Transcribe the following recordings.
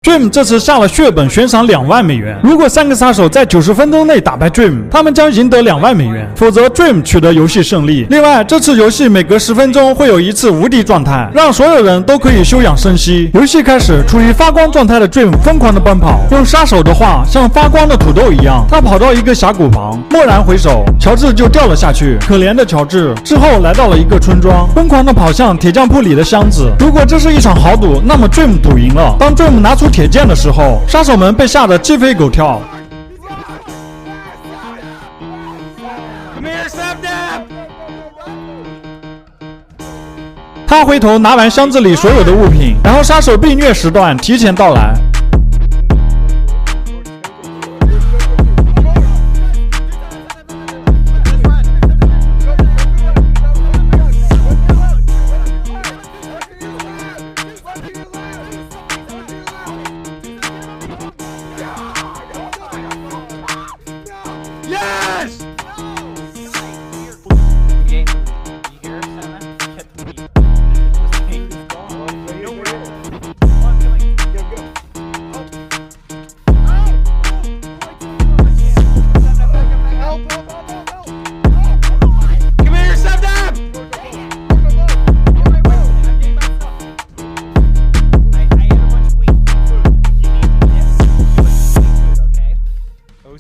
Dream 这次下了血本，悬赏2万美元。如果3个杀手在90分钟内打败 Dream， 他们将赢得2万美元，否则 Dream 取得游戏胜利。另外，这次游戏每隔10分钟会有一次无敌状态，让所有人都可以休养生息。游戏开始，处于发光状态的 Dream 疯狂地奔跑，用杀手的话，像发光的土豆一样。他跑到一个峡谷旁，蓦然回首，乔治就掉了下去。可怜的乔治之后来到了一个村庄，疯狂地跑向铁匠铺里的箱子。如果这是一场豪赌，那么 Dream 赌赢了。当 Dream 拿出铁剑的时候，杀手们被吓得鸡飞狗跳。他回头拿完箱子里所有的物品，然后杀手被虐时段提前到来。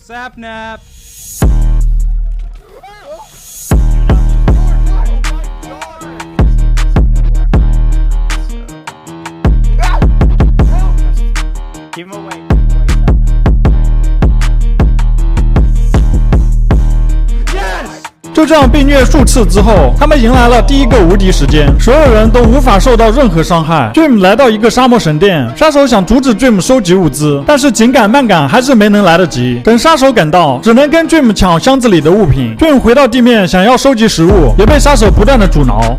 Sapnap. Give him away. 就这样被虐数次之后，他们迎来了第一个无敌时间，所有人都无法受到任何伤害。Dream 来到一个沙漠神殿，杀手想阻止 Dream 收集物资，但是紧赶慢赶还是没能来得及。等杀手赶到，只能跟 Dream 抢箱子里的物品。Dream 回到地面想要收集食物，也被杀手不断的阻挠。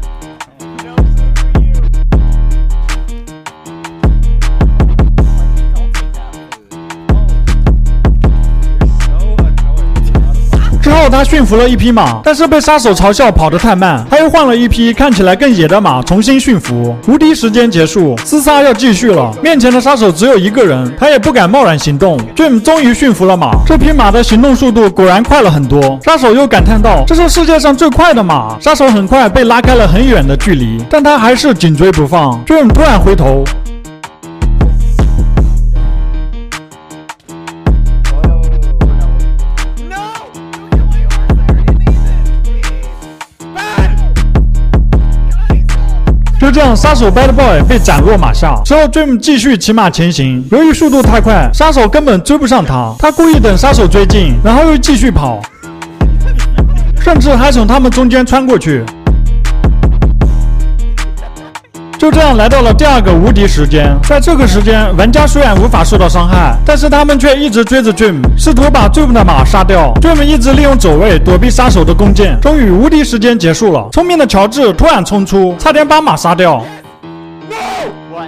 之后他驯服了一匹马，但是被杀手嘲笑跑得太慢，他又换了一匹看起来更野的马重新驯服。无敌时间结束，厮杀要继续了。面前的杀手只有一个人，他也不敢贸然行动。Dream 终于驯服了马，这匹马的行动速度果然快了很多。杀手又感叹道：“这是世界上最快的马。”杀手很快被拉开了很远的距离，但他还是紧追不放。Dream 突然回头。就这样，杀手 Bad Boy 被斩落马下。之后 Dream 继续骑马前行，由于速度太快，杀手根本追不上他。他故意等杀手追近，然后又继续跑，甚至还从他们中间穿过去。就这样来到了第2个无敌时间，在这个时间，玩家虽然无法受到伤害，但是他们却一直追着 Dream， 试图把 Dream 的马杀掉。Dream 一直利用走位躲避杀手的弓箭。终于无敌时间结束了，聪明的乔治突然冲出，差点把马杀掉。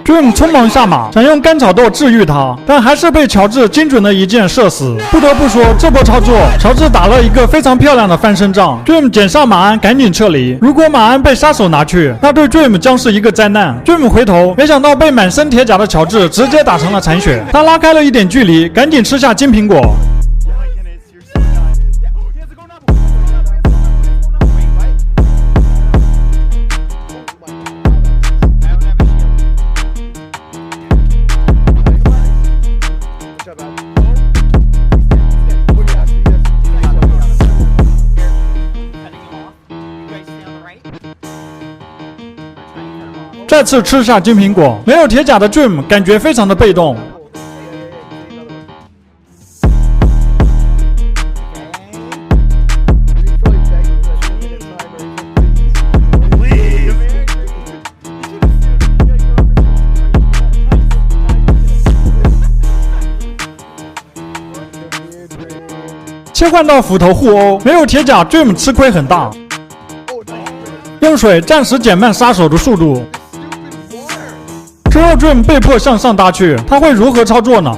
Dream 匆忙下马，想用干草豆治愈他，但还是被乔治精准的一箭射死。不得不说，这波操作，乔治打了一个非常漂亮的翻身仗。Dream 捡上马鞍，赶紧撤离。如果马鞍被杀手拿去，那对 Dream 将是一个灾难。Dream 回头，没想到被满身铁甲的乔治直接打成了残血。他拉开了一点距离，赶紧吃下金苹果。再次吃下金苹果，没有铁甲的 Dream 感觉非常的被动。切换到斧头互殴，没有铁甲 Dream 吃亏很大。用水暂时减慢杀手的速度。之后 Dream 被迫向上搭去，他会如何操作呢？